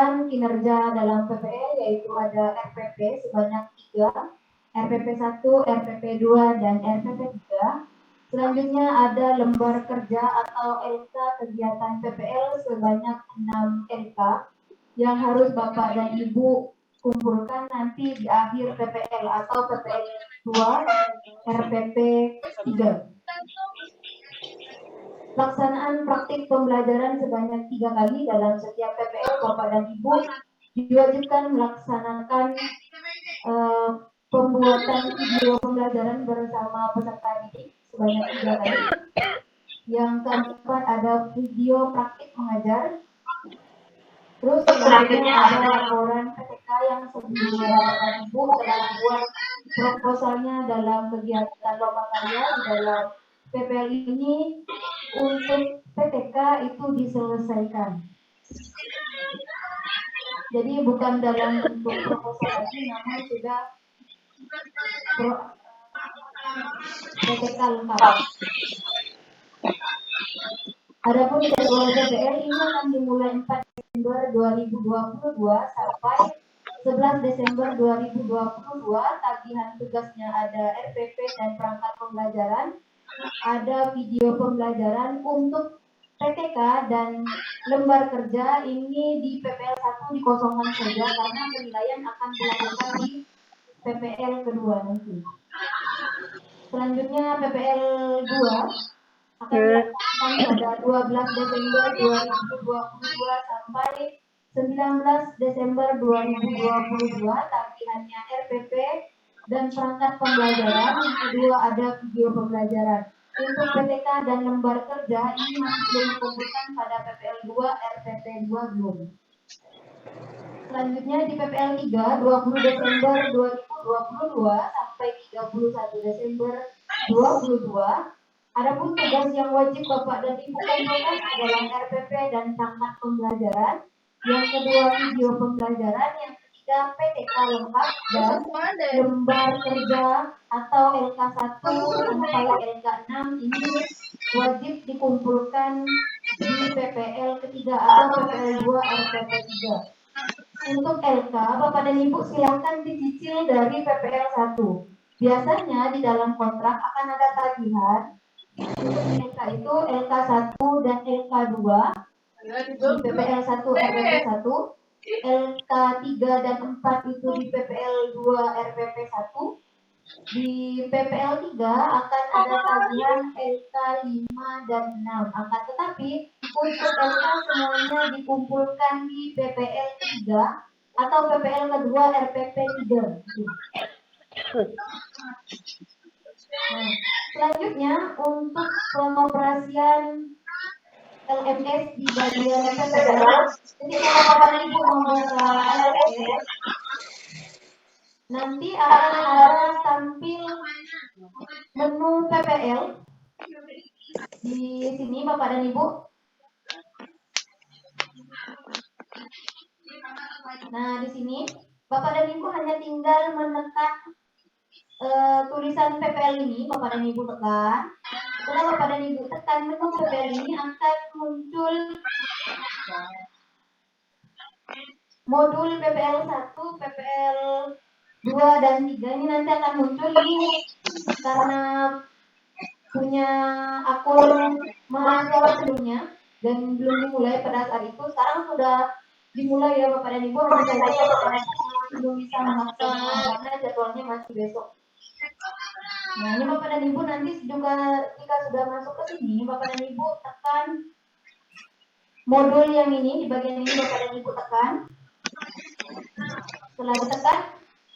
memperhatikan kinerja dalam PPL, yaitu ada RPP sebanyak 3, RPP 1, RPP 2, dan RPP 3. Selanjutnya ada lembar kerja atau LK kegiatan PPL sebanyak 6 LK yang harus Bapak dan Ibu kumpulkan nanti di akhir PPL atau PPL 2, RPP 3. Pelaksanaan praktik pembelajaran sebanyak 3 kali dalam setiap PPL. Bapak dan Ibu diwajibkan melaksanakan pembuatan video pembelajaran bersama peserta didik sebanyak 3 kali. Yang keempat ada video praktik mengajar. Terus selanjutnya ada laporan PTK yang sebelumnya Bapak dan Ibu telah membuat proposalnya dalam kegiatan lomba karya di dalam PPL ini. Untuk PTK itu diselesaikan. Jadi bukan dalam bentuk proposal lagi, namun sudah PTK lengkap. Adapun jadwal PPL ini akan dimulai 4 Desember 2022 sampai 11 Desember 2022. Tagihan tugasnya ada RPP dan perangkat pembelajaran. Ada video pembelajaran untuk PTK dan lembar kerja ini di PPL 1 dikosongkan saja karena penilaian akan dilakukan di PPL kedua nanti. Selanjutnya PPL 2 akan dilakukan pada 12 Desember 2022 sampai 19 Desember 2022. Tagihannya RPP dan perangkat pembelajaran. Yang kedua ada video pembelajaran. Untuk PTK dan lembar kerja ini masih belum dikumpulkan pada PPL 2, RPP 2 belum. Selanjutnya di PPL 3, 20 Desember 2022 sampai 31 Desember 2022. Adapun tugas yang wajib Bapak dan Ibu kumpulkan adalah RPP dan perangkat pembelajaran. Yang kedua video pembelajaran. Yang ketiga PTK lengkap dan lembar kerja atau LK1 sampai LK6 ini wajib dikumpulkan di PPL ketiga atau PPL 2 RPP 3. Untuk LK, Bapak dan Ibu silakan dicicil dari PPL 1. Biasanya di dalam kontrak akan ada tagihan. Untuk LK itu LK1 dan LK2 di PPL 1 RPP 1, LK3 dan 4 itu di PPL 2 RPP 1. Di PPL 3 akan ada tagihan LK 5 dan 6. Akan tetapi untuk LK semuanya dikumpulkan di PPL 3 atau PPL kedua RPP 3. Nah, selanjutnya untuk pengoperasian LMS di bagian PPL. Jadi kalau Bapak Ibu membuka LMS, nanti akan ada tampil menu PPL. Di sini Bapak dan Ibu. Nah, di sini Bapak dan Ibu hanya tinggal menekan tulisan PPL ini, Bapak dan Ibu tekan. Setelah Bapak dan Ibu tekan menu PPL ini akan muncul modul PPL 1, PPL 2 dan 3 ini nanti akan muncul ini karena punya akun mahasiswa sebelumnya dan belum dimulai pada saat itu. Sekarang sudah dimulai ya Bapak dan Ibu, hanya saja Bapak dan Ibu belum bisa melaksanakan karena jadwalnya masih besok. Nah, ini Bapak dan Ibu nanti juga jika sudah masuk ke sini, Bapak dan Ibu tekan modul yang ini, di bagian ini Bapak dan Ibu tekan. Setelah ditekan,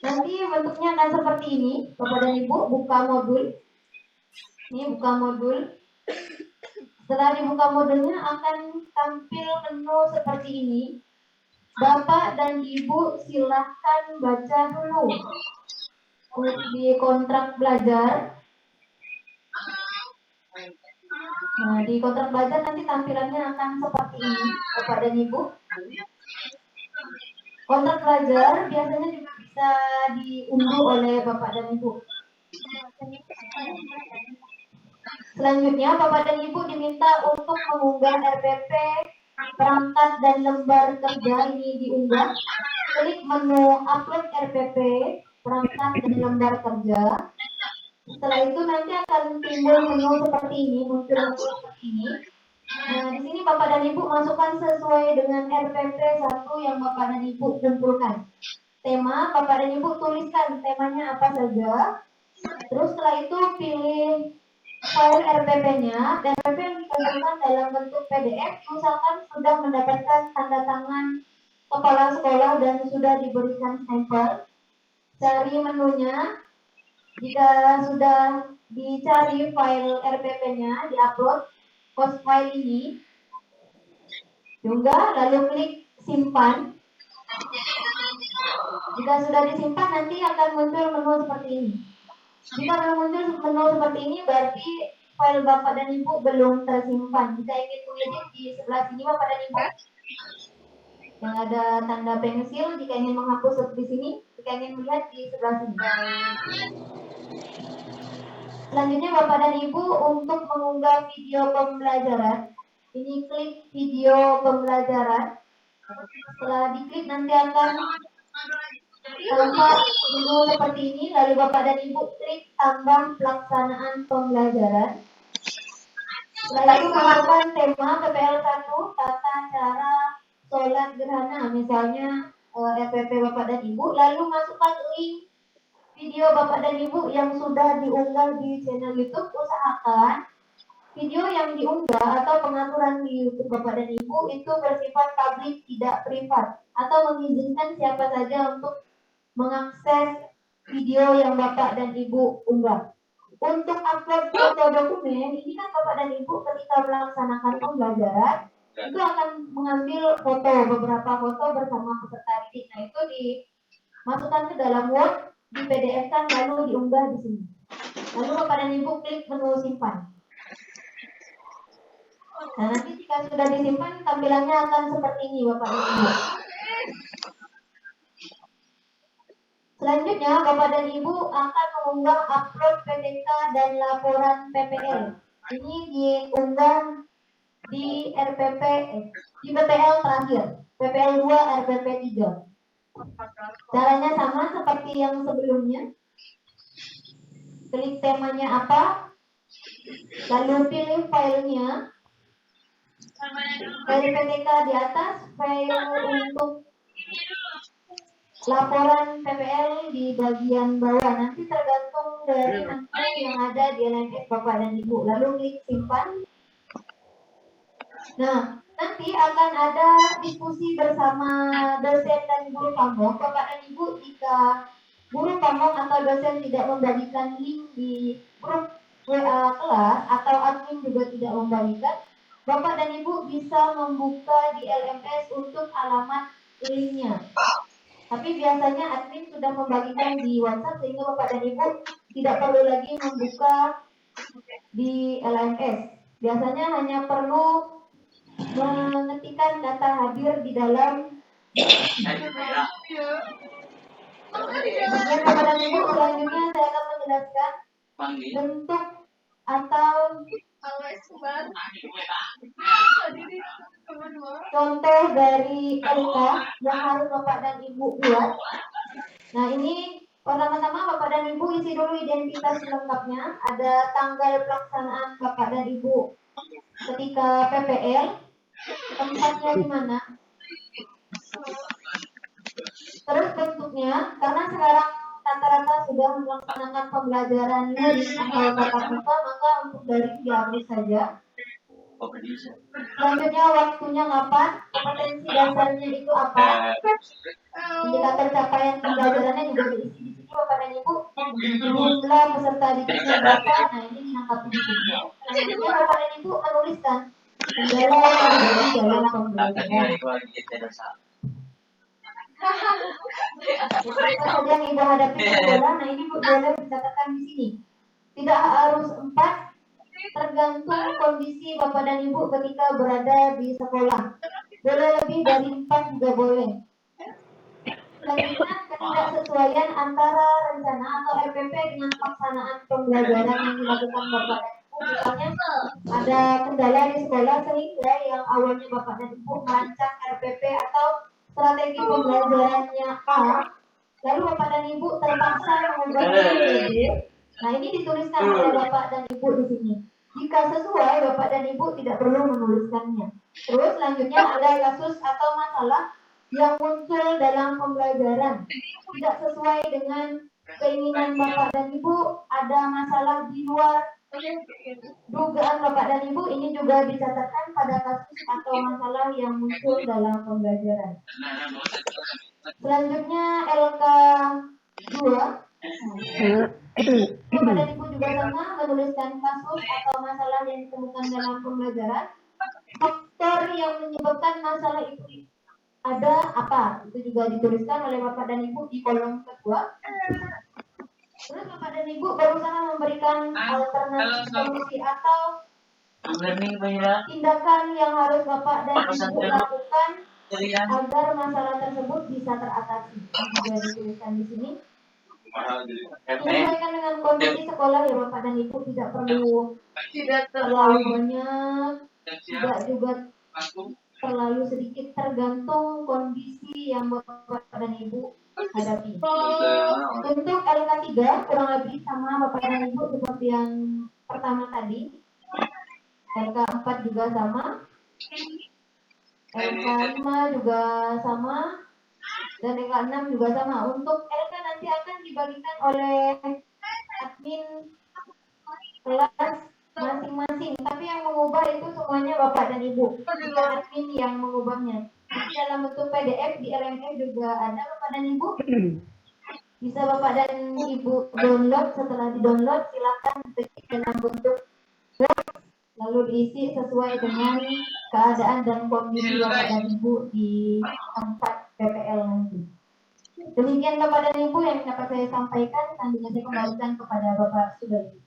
nanti bentuknya akan seperti ini. Bapak dan Ibu buka modul. Ini buka modul. Setelah dibuka modulnya akan tampil menu seperti ini. Bapak dan Ibu silahkan baca dulu di kontrak belajar. Nah, di kontrak belajar nanti tampilannya akan seperti ini, Bapak dan Ibu. Kontrak belajar biasanya juga bisa diunduh oleh Bapak dan Ibu. Selanjutnya, Bapak dan Ibu diminta untuk mengunggah RPP perangkat dan lembar kerja ini diunggah, klik menu upload RPP, perangkat dan lembar kerja. Setelah itu nanti akan timbul menu seperti ini, muncul menu seperti ini. Nah, di sini Bapak dan Ibu masukkan sesuai dengan RPP 1 yang Bapak dan Ibu kumpulkan. Tema, Bapak dan Ibu tuliskan temanya apa saja. Terus setelah itu pilih file RPP-nya, dan RPP yang dikantumkan dalam bentuk PDF misalkan sudah mendapatkan tanda tangan kepala sekolah dan sudah diberikan stempel. Cari menunya, jika sudah dicari file RPP-nya, diupload post file ini, diunggah, lalu klik simpan. Jika sudah disimpan, nanti akan muncul menu seperti ini. Jika belum muncul menu seperti ini, berarti file Bapak dan Ibu belum tersimpan. Jika ingin mengedit, di sebelah sini Bapak dan Ibu yang ada tanda pensil. Jika ingin menghapus di sini, jika ingin melihat di sebelah sini. Selanjutnya Bapak dan Ibu untuk mengunggah video pembelajaran, ini klik video pembelajaran. Setelah diklik nanti akan tampak menu seperti ini, lalu Bapak dan Ibu klik tambah pelaksanaan pembelajaran. Setelah itu masukkan tema PPL 1, tata cara sholat gerhana, misalnya RPP Bapak dan Ibu, lalu masukkan link video Bapak dan Ibu yang sudah diunggah di channel YouTube. Usahakan video yang diunggah atau pengaturan di YouTube Bapak dan Ibu itu bersifat publik, tidak privat, atau mengizinkan siapa saja untuk mengakses video yang Bapak dan Ibu unggah. Untuk upload foto dokumen, ini kan Bapak dan Ibu ketika melaksanakan pembelajaran itu akan mengambil foto, beberapa foto bersama peserta didik. Nah, itu dimasukkan ke dalam Word, di PDF kan, lalu diunggah di sini. Lalu Bapak dan Ibu klik menu simpan. Nah, nanti jika sudah disimpan, tampilannya akan seperti ini Bapak dan Ibu. Selanjutnya, Bapak dan Ibu akan mengunggah upload PTK dan laporan PPL. Ini diunggah di RPP, di PPL terakhir, PPL 2, RPP 3. Caranya sama seperti yang sebelumnya. Klik temanya apa, lalu pilih filenya. Dari PTK di atas, file untuk laporan PPL di bagian bawah. Nanti tergantung dari nanti yang ada di LMS Bapak dan Ibu. Lalu klik simpan. Nah, nanti akan ada diskusi bersama dosen dan guru pamong. Bapak dan Ibu, jika guru pamong atau dosen tidak membagikan link di grup WA kelas atau admin juga tidak membagikan, Bapak dan Ibu bisa membuka di LMS untuk alamat linknya. Tapi biasanya admin sudah membagikan di WhatsApp sehingga Bapak dan Ibu tidak perlu lagi membuka di LMS. Biasanya hanya perlu mengetikkan data hadir di dalam bagian Bapak dan Ibu. Selanjutnya saya akan menjelaskan bentuk atau contoh dari LK yang harus Bapak dan Ibu buat. Nah, ini pertama-tama Bapak dan Ibu isi dulu identitas lengkapnya. Ada tanggal pelaksanaan Bapak dan Ibu ketika PPL, tempatnya di mana, terus bentuknya, karena sekarang rata-rata sudah melaksanakan pembelajaran daring atau tatap muka, maka untuk daring dihapus saja. Selanjutnya waktunya kapan, kompetensi dasarnya itu apa, indikator capaian pembelajarannya juga diisi di sini Bapak dan Ibu. Jumlah peserta didiknya berapa, nah ini dilengkapi di sini. Selanjutnya Bapak dan Ibu menuliskan kendala yang terjadi dalam pembelajaran. Apa saja yang Ibu hadapi kendala, nah ini boleh dicatatkan di sini. Tidak harus 4, tergantung kondisi Bapak dan Ibu ketika berada di sekolah. Boleh lebih dari 4 juga boleh. Selanjutnya, ketidaksesuaian antara rencana atau RPP dengan pelaksanaan pembelajaran yang dilakukan Bapak dan Ibu misalnya ada kendala di sekolah sehingga yang awalnya Bapak dan Ibu merancang RPP atau strategi pembelajarannya A, lalu Bapak dan Ibu terpaksa mengubahnya menjadi B. Nah, ini dituliskan oleh Bapak dan Ibu di sini. Jika sesuai, Bapak dan Ibu tidak perlu menuliskannya. Terus selanjutnya ada kasus atau masalah yang muncul dalam pembelajaran tidak sesuai dengan keinginan Bapak dan Ibu, ada masalah di luar dugaan Bapak dan Ibu, ini juga dicatatkan pada kasus atau masalah yang muncul dalam pembelajaran. Selanjutnya LK 2. Bapak dan Ibu juga sama menuliskan kasus atau masalah yang ditemukan dalam pembelajaran. Faktor yang menyebabkan masalah itu ada apa? Itu juga dituliskan oleh Bapak dan Ibu di kolom kedua. Terus Bapak dan Ibu berusaha memberikan alternatif solusi atau tindakan yang harus Bapak dan Ibu lakukan agar masalah tersebut bisa teratasi. Juga dituliskan di sini. Menyesuaikan dengan kondisi sekolah ya Bapak dan Ibu, tidak perlu terlalu banyak, tidak juga terlalu sedikit, tergantung kondisi yang Bapak dan Ibu hadapi. Untuk LK 3 kurang lebih sama Bapak dan Ibu seperti yang pertama tadi. LK 4 juga sama. LK 5 juga sama. Dan LK 6 juga sama. Untuk LK nanti akan dibagikan oleh admin kelas masing-masing. Tapi yang mengubah itu semuanya Bapak dan Ibu. Bukan admin yang mengubahnya. Nanti dalam bentuk PDF di LMS juga ada Bapak dan Ibu. Bisa Bapak dan Ibu download. Setelah di-download silakan ketik dalam bentuk lalu diisi sesuai dengan keadaan dan kondisi Bapak dan Ibu di tempat PPL nanti. Demikian Bapak dan Ibu yang dapat saya sampaikan. Selanjutnya saya kembalikan kepada Bapak Subadi.